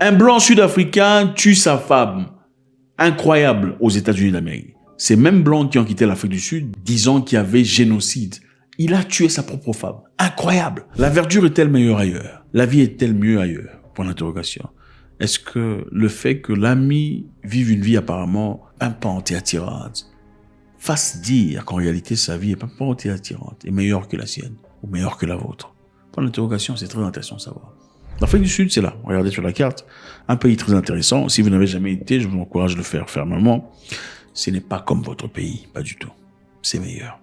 Un blanc sud-africain tue sa femme. Incroyable aux États-Unis d'Amérique. Ces mêmes blancs qui ont quitté l'Afrique du Sud disant qu'il y avait génocide. Il a tué sa propre femme. Incroyable. La verdure est-elle meilleure ailleurs? La vie est-elle mieux ailleurs? Point d'interrogation. Est-ce que le fait que l'ami vive une vie apparemment un peu anti-attirante fasse dire qu'en réalité sa vie est pas anti-attirante, est meilleure que la sienne ou meilleure que la vôtre? Point d'interrogation, c'est très intéressant de savoir. L'Afrique du Sud, c'est là. Regardez sur la carte. Un pays très intéressant. Si vous n'avez jamais été, je vous encourage de le faire fermement. Ce n'est pas comme votre pays. Pas du tout. C'est meilleur.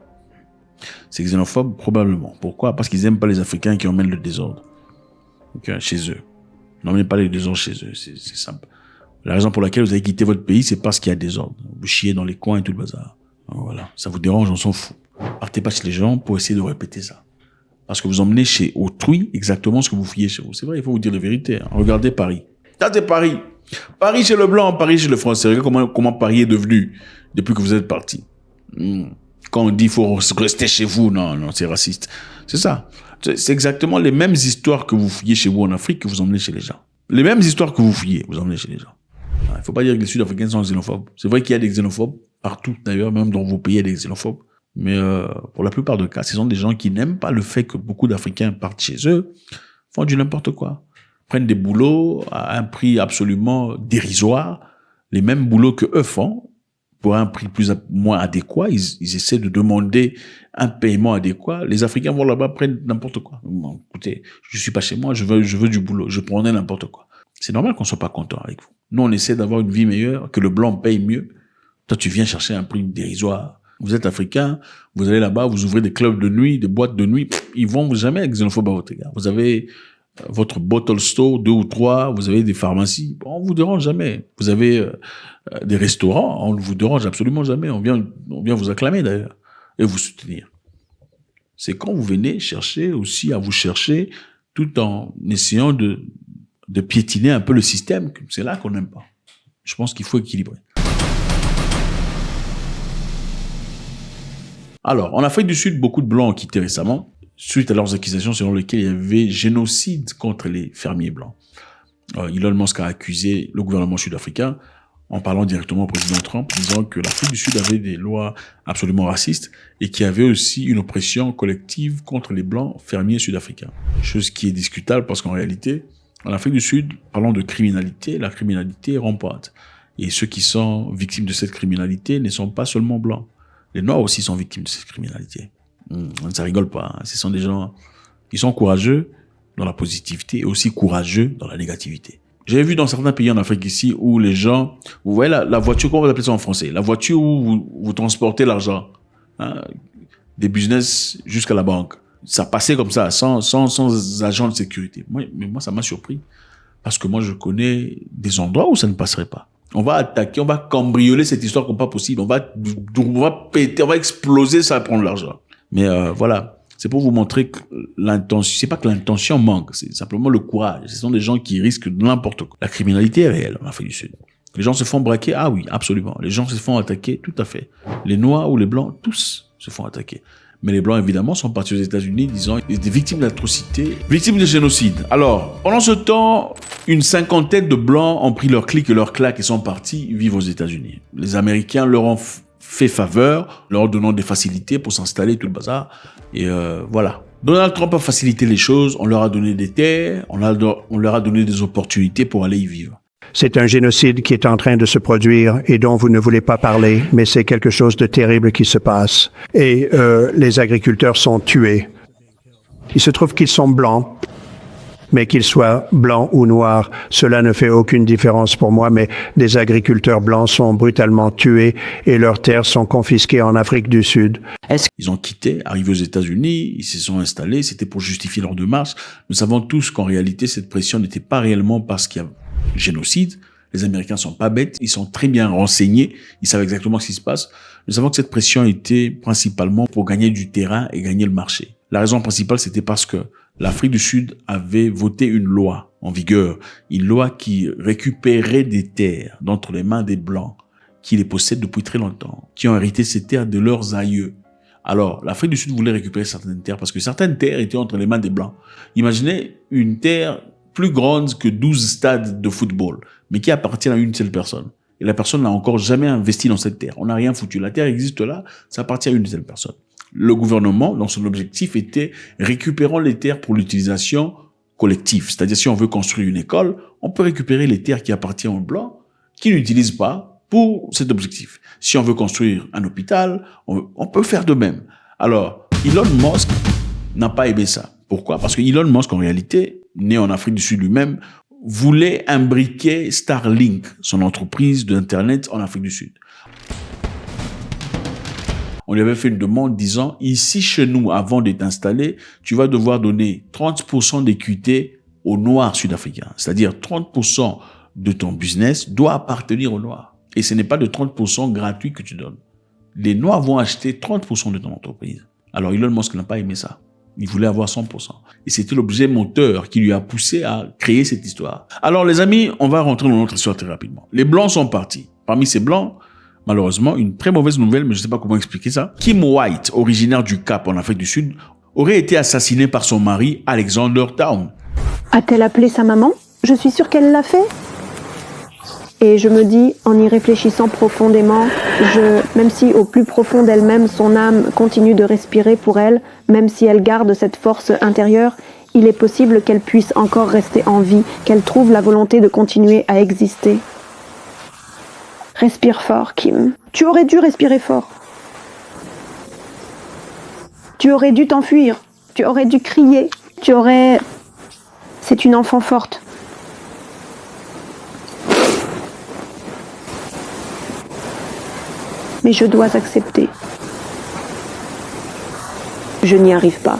C'est xénophobe? Probablement. Pourquoi? Parce qu'ils n'aiment pas les Africains qui emmènent le désordre. Okay, chez eux. N'emmenez pas le désordre chez eux. C'est simple. La raison pour laquelle vous avez quitté votre pays, c'est parce qu'il y a désordre. Vous chiez dans les coins et tout le bazar. Alors voilà. Ça vous dérange, on s'en fout. Partez pas chez les gens pour essayer de répéter ça. Parce que vous emmenez chez autrui exactement ce que vous fouillez chez vous. C'est vrai, il faut vous dire la vérité. Hein. Regardez Paris. Ça, c'est Paris. Paris chez le blanc, Paris chez le français. Regardez comment Paris est devenu depuis que vous êtes parti. Quand on dit qu'il faut rester chez vous, non, c'est raciste. C'est ça. C'est exactement les mêmes histoires que vous fouillez chez vous en Afrique que vous emmenez chez les gens. Les mêmes histoires que vous fouillez, vous emmenez chez les gens. Il ne faut pas dire que les Sud-Africains sont xénophobes. C'est vrai qu'il y a des xénophobes partout d'ailleurs, même dans vos pays, il y a des xénophobes. Mais pour la plupart des cas, ce sont des gens qui n'aiment pas le fait que beaucoup d'Africains partent chez eux, font du n'importe quoi. Prennent des boulots à un prix absolument dérisoire, les mêmes boulots que eux font, pour un prix moins adéquat. Ils essaient de demander un paiement adéquat. Les Africains vont là-bas, prennent n'importe quoi. Bon, écoutez, je suis pas chez moi, je veux du boulot, je prenais n'importe quoi. C'est normal qu'on soit pas content avec vous. Nous, on essaie d'avoir une vie meilleure, que le blanc paye mieux. Toi, tu viens chercher un prix dérisoire. Vous êtes africain, vous allez là-bas, vous ouvrez des clubs de nuit, des boîtes de nuit, ils vont jamais être xénophobes à votre égard. Vous avez votre bottle store, 2 ou 3, vous avez des pharmacies, on vous dérange jamais. Vous avez des restaurants, on ne vous dérange absolument jamais. On vient vous acclamer d'ailleurs et vous soutenir. C'est quand vous venez chercher aussi à vous chercher tout en essayant de piétiner un peu le système, c'est là qu'on n'aime pas. Je pense qu'il faut équilibrer. Alors, en Afrique du Sud, beaucoup de Blancs ont quitté récemment, suite à leurs accusations selon lesquelles il y avait génocide contre les fermiers blancs. Elon Musk a accusé le gouvernement sud-africain en parlant directement au président Trump, disant que l'Afrique du Sud avait des lois absolument racistes et qu'il y avait aussi une oppression collective contre les Blancs fermiers sud-africains. Chose qui est discutable parce qu'en réalité, en Afrique du Sud, parlant de criminalité, la criminalité est rampante. Et ceux qui sont victimes de cette criminalité ne sont pas seulement Blancs. Les Noirs aussi sont victimes de cette criminalité. Ça rigole pas. Hein. Ce sont des gens qui sont courageux dans la positivité et aussi courageux dans la négativité. J'ai vu dans certains pays en Afrique ici où les gens, vous voyez la voiture, comment on va appeler ça en français? La voiture où vous transportez l'argent, hein, des business jusqu'à la banque. Ça passait comme ça, sans agent de sécurité. Mais moi, ça m'a surpris. Parce que moi, je connais des endroits où ça ne passerait pas. On va attaquer, on va cambrioler cette histoire comme pas possible. On va péter, on va exploser ça pour prendre l'argent. Mais voilà, c'est pour vous montrer que l'intention, c'est pas que l'intention manque, c'est simplement le courage. Ce sont des gens qui risquent n'importe quoi. La criminalité est réelle en Afrique du Sud. Les gens se font braquer, ah oui, absolument. Les gens se font attaquer, tout à fait. Les Noirs ou les Blancs, tous se font attaquer. Mais les Blancs, évidemment, sont partis aux États-Unis disant des victimes d'atrocités, victimes de génocide. Alors, pendant ce temps, une cinquantaine de Blancs ont pris leur clic et leur claque et sont partis vivre aux États-Unis. Les Américains leur ont fait faveur, leur donnant des facilités pour s'installer, tout le bazar. Et voilà. Donald Trump a facilité les choses, on leur a donné des terres, on leur a donné des opportunités pour aller y vivre. C'est un génocide qui est en train de se produire et dont vous ne voulez pas parler, mais c'est quelque chose de terrible qui se passe. Et les agriculteurs sont tués. Il se trouve qu'ils sont blancs, mais qu'ils soient blancs ou noirs, cela ne fait aucune différence pour moi, mais des agriculteurs blancs sont brutalement tués et leurs terres sont confisquées en Afrique du Sud. Ils ont quitté, arrivés aux États-Unis, ils se sont installés, c'était pour justifier leur démarche. Nous savons tous qu'en réalité, cette pression n'était pas réellement parce qu'il y a génocide. Les Américains sont pas bêtes, ils sont très bien renseignés, ils savent exactement ce qui se passe. Nous savons que cette pression était principalement pour gagner du terrain et gagner le marché. La raison principale, c'était parce que l'Afrique du Sud avait voté une loi en vigueur, une loi qui récupérait des terres d'entre les mains des Blancs, qui les possèdent depuis très longtemps, qui ont hérité ces terres de leurs aïeux. Alors, l'Afrique du Sud voulait récupérer certaines terres parce que certaines terres étaient entre les mains des Blancs. Imaginez une terre plus grande que 12 stades de football, mais qui appartient à une seule personne. Et la personne n'a encore jamais investi dans cette terre. On n'a rien foutu. La terre existe là, ça appartient à une seule personne. Le gouvernement, dans son objectif, était récupérant les terres pour l'utilisation collective. C'est-à-dire, si on veut construire une école, on peut récupérer les terres qui appartiennent aux Blancs, qui n'utilisent pas pour cet objectif. Si on veut construire un hôpital, on peut faire de même. Alors, Elon Musk n'a pas aimé ça. Pourquoi? Parce que Elon Musk, en réalité, né en Afrique du Sud lui-même, voulait imbriquer Starlink, son entreprise d'Internet en Afrique du Sud. On lui avait fait une demande disant, ici chez nous, avant d'être installé, tu vas devoir donner 30% d'équité aux Noirs sud-africains. C'est-à-dire 30% de ton business doit appartenir aux Noirs. Et ce n'est pas de 30% gratuit que tu donnes. Les Noirs vont acheter 30% de ton entreprise. Alors Elon Musk n'a pas aimé ça. Il voulait avoir 100%. Et c'était l'objet moteur qui lui a poussé à créer cette histoire. Alors les amis, on va rentrer dans notre histoire très rapidement. Les Blancs sont partis. Parmi ces Blancs, malheureusement, une très mauvaise nouvelle, mais je ne sais pas comment expliquer ça. Kim White, originaire du Cap en Afrique du Sud, aurait été assassiné par son mari Alexander Town. A-t-elle appelé sa maman? Je suis sûre qu'elle l'a fait. Et je me dis, en y réfléchissant profondément, même si au plus profond d'elle-même, son âme continue de respirer pour elle, même si elle garde cette force intérieure, il est possible qu'elle puisse encore rester en vie, qu'elle trouve la volonté de continuer à exister. Respire fort, Kim. Tu aurais dû respirer fort. Tu aurais dû t'enfuir. Tu aurais dû crier. C'est une enfant forte. Mais je dois accepter. Je n'y arrive pas.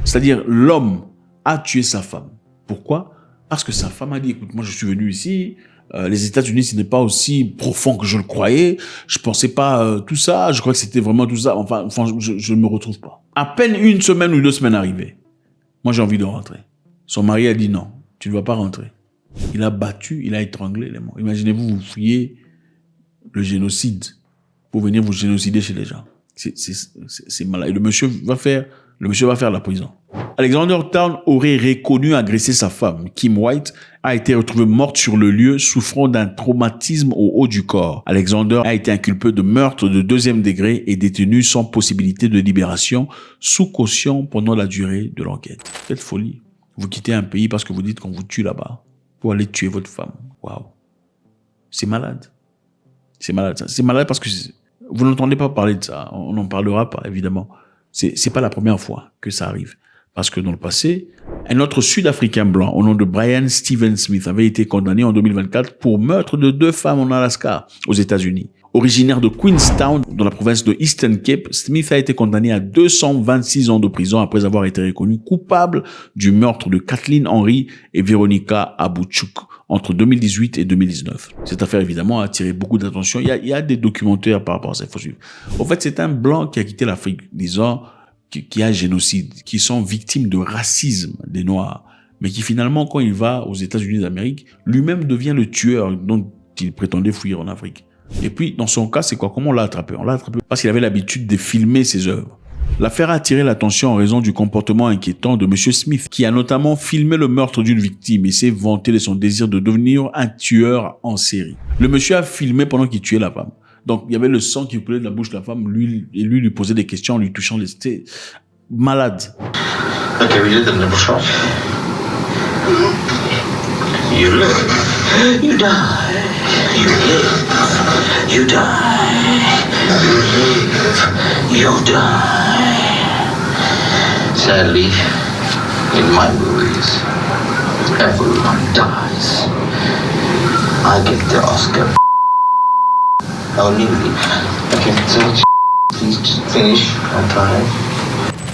C'est-à-dire, l'homme a tué sa femme. Pourquoi? Parce que sa femme a dit, écoute, moi je suis venu ici, les États-Unis, ce n'est pas aussi profond que je le croyais, je pensais pas tout ça, je crois que c'était vraiment tout ça, enfin je ne me retrouve pas. À peine une semaine ou 2 semaines arrivées, moi j'ai envie de rentrer. Son mari a dit non, tu ne vas pas rentrer. Il a battu, il a étranglé les morts. Imaginez-vous, vous fuyez le génocide pour venir vous génocider chez les gens. C'est malade. Et le monsieur va faire la prison. Alexander Town aurait reconnu agresser sa femme. Kim White a été retrouvée morte sur le lieu, souffrant d'un traumatisme au haut du corps. Alexander a été inculpé de meurtre de 2e degré et détenu sans possibilité de libération, sous caution pendant la durée de l'enquête. Quelle folie. Vous quittez un pays parce que vous dites qu'on vous tue là-bas pour aller tuer votre femme. Waouh. C'est malade. C'est malade, ça. C'est malade parce que vous n'entendez pas parler de ça. On n'en parlera pas, évidemment. C'est pas la première fois que ça arrive. Parce que dans le passé, un autre Sud-Africain blanc, au nom de Brian Steven Smith, avait été condamné en 2024 pour meurtre de 2 femmes en Alaska, aux États-Unis. Originaire de Queenstown, dans la province de Eastern Cape, Smith a été condamné à 226 ans de prison après avoir été reconnu coupable du meurtre de Kathleen Henry et Veronica Abuchuk entre 2018 et 2019. Cette affaire, évidemment, a attiré beaucoup d'attention. Il y a des documentaires par rapport à ça, il faut suivre. En fait, c'est un blanc qui a quitté l'Afrique, disant qu'il y a génocide, qui sont victimes de racisme des Noirs, mais qui finalement, quand il va aux États-Unis d'Amérique, lui-même devient le tueur dont il prétendait fuir en Afrique. Et puis, dans son cas, c'est quoi? Comment on l'a attrapé? On l'a attrapé parce qu'il avait l'habitude de filmer ses œuvres. L'affaire a attiré l'attention en raison du comportement inquiétant de M. Smith, qui a notamment filmé le meurtre d'une victime et s'est vanté de son désir de devenir un tueur en série. Le monsieur a filmé pendant qu'il tuait la femme. Donc, il y avait le sang qui coulait de la bouche de la femme, lui posait des questions en lui touchant les... C'était malade. Okay, we did the number shot. You live. You die. You live. You die. You live. You die. Sadly, in my movies, everyone dies. I get the Oscar. Oh, nearly. Okay, so please just finish on time.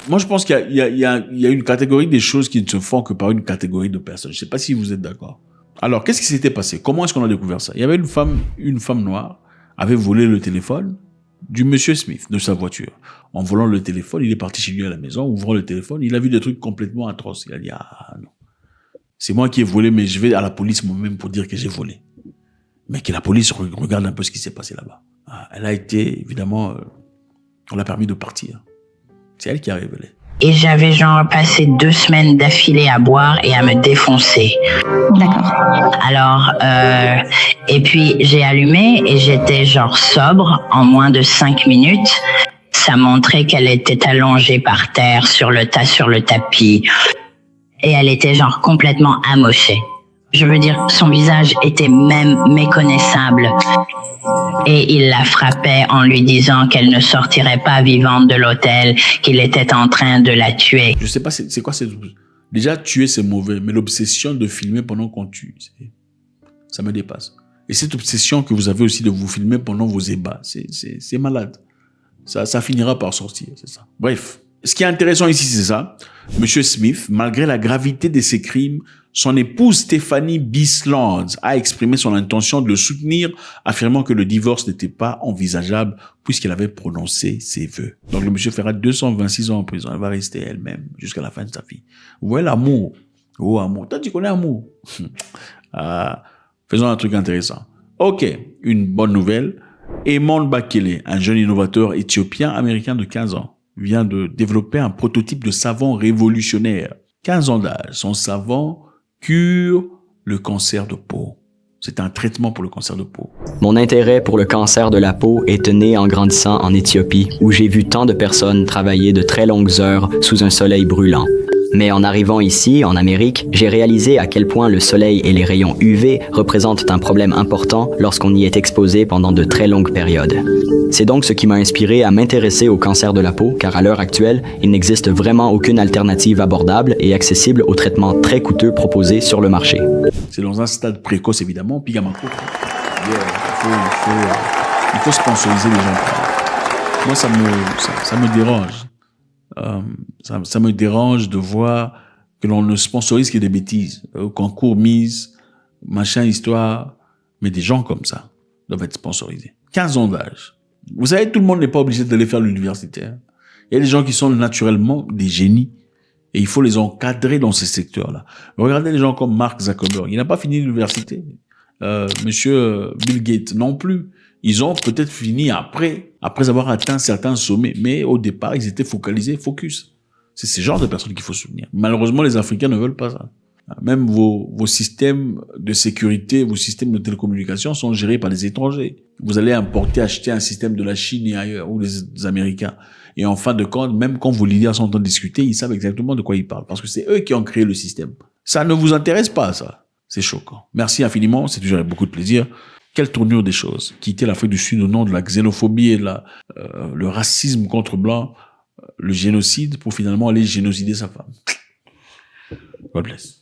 Moi, je pense qu'il y a une catégorie des choses qui ne se font que par une catégorie de personnes. Je ne sais pas si vous êtes d'accord. Alors, qu'est-ce qui s'était passé? Comment est-ce qu'on a découvert ça? Il y avait une femme noire avait volé le téléphone du monsieur Smith, de sa voiture. En volant le téléphone, il est parti chez lui à la maison, ouvrant le téléphone, il a vu des trucs complètement atroces. Il a dit, ah non, c'est moi qui ai volé, mais je vais à la police moi-même pour dire que j'ai volé. Mais que la police regarde un peu ce qui s'est passé là-bas. Elle a été, évidemment, on l'a permis de partir. C'est elle qui a révélé. Et j'avais genre passé 2 semaines d'affilée à boire et à me défoncer. D'accord. Alors, et puis j'ai allumé et j'étais genre sobre en moins de 5 minutes. Ça montrait qu'elle était allongée par terre sur le tapis. Et elle était genre complètement amochée. Je veux dire, son visage était même méconnaissable. Et il la frappait en lui disant qu'elle ne sortirait pas vivante de l'hôtel, qu'il était en train de la tuer. Je sais pas, c'est quoi cette... Déjà, tuer, c'est mauvais, mais l'obsession de filmer pendant qu'on tue, ça me dépasse. Et cette obsession que vous avez aussi de vous filmer pendant vos ébats, c'est malade. Ça finira par sortir, c'est ça. Bref. Ce qui est intéressant ici, c'est ça. Monsieur Smith, malgré la gravité de ses crimes, son épouse Stephanie Bisland a exprimé son intention de le soutenir, affirmant que le divorce n'était pas envisageable puisqu'elle avait prononcé ses vœux. Donc le monsieur fera 226 ans en prison. Elle va rester elle-même jusqu'à la fin de sa vie. Vous voyez l'amour. Oh, amour. Toi, tu connais l'amour. Faisons un truc intéressant. Ok, une bonne nouvelle. Emmanuel Bakele, un jeune innovateur éthiopien-américain de 15 ans, vient de développer un prototype de savon révolutionnaire. 15 ans d'âge, son savon cure le cancer de peau. C'est un traitement pour le cancer de peau. Mon intérêt pour le cancer de la peau est né en grandissant en Éthiopie, où j'ai vu tant de personnes travailler de très longues heures sous un soleil brûlant. Mais en arrivant ici, en Amérique, j'ai réalisé à quel point le soleil et les rayons UV représentent un problème important lorsqu'on y est exposé pendant de très longues périodes. C'est donc ce qui m'a inspiré à m'intéresser au cancer de la peau, car à l'heure actuelle, il n'existe vraiment aucune alternative abordable et accessible aux traitements très coûteux proposés sur le marché. C'est dans un stade précoce, évidemment. Pigamako. Il faut sponsoriser les gens. Moi, ça me dérange. Ça me dérange de voir que l'on ne sponsorise que des bêtises. Concours, mise, machin, histoire. Mais des gens comme ça doivent être sponsorisés. 15 ans d'âge. Vous savez, tout le monde n'est pas obligé d'aller faire l'université. Il y a des gens qui sont naturellement des génies. Et il faut les encadrer dans ces secteurs-là. Regardez les gens comme Mark Zuckerberg. Il n'a pas fini l'université. Monsieur Bill Gates non plus. Ils ont peut-être fini après avoir atteint certains sommets. Mais au départ, ils étaient focalisés, focus. C'est ce genre de personnes qu'il faut soutenir. Malheureusement, les Africains ne veulent pas ça. Même vos systèmes de sécurité, vos systèmes de télécommunications sont gérés par les étrangers. Vous allez acheter un système de la Chine et ailleurs, ou les Américains. Et en fin de compte, même quand vos leaders sont en train de discuter, ils savent exactement de quoi ils parlent. Parce que c'est eux qui ont créé le système. Ça ne vous intéresse pas, ça. C'est choquant. Merci infiniment. C'est toujours avec beaucoup de plaisir. Quelle tournure des choses. Quitter l'Afrique du Sud au nom de la xénophobie et le racisme contre blanc, le génocide, pour finalement aller génocider sa femme. God bless.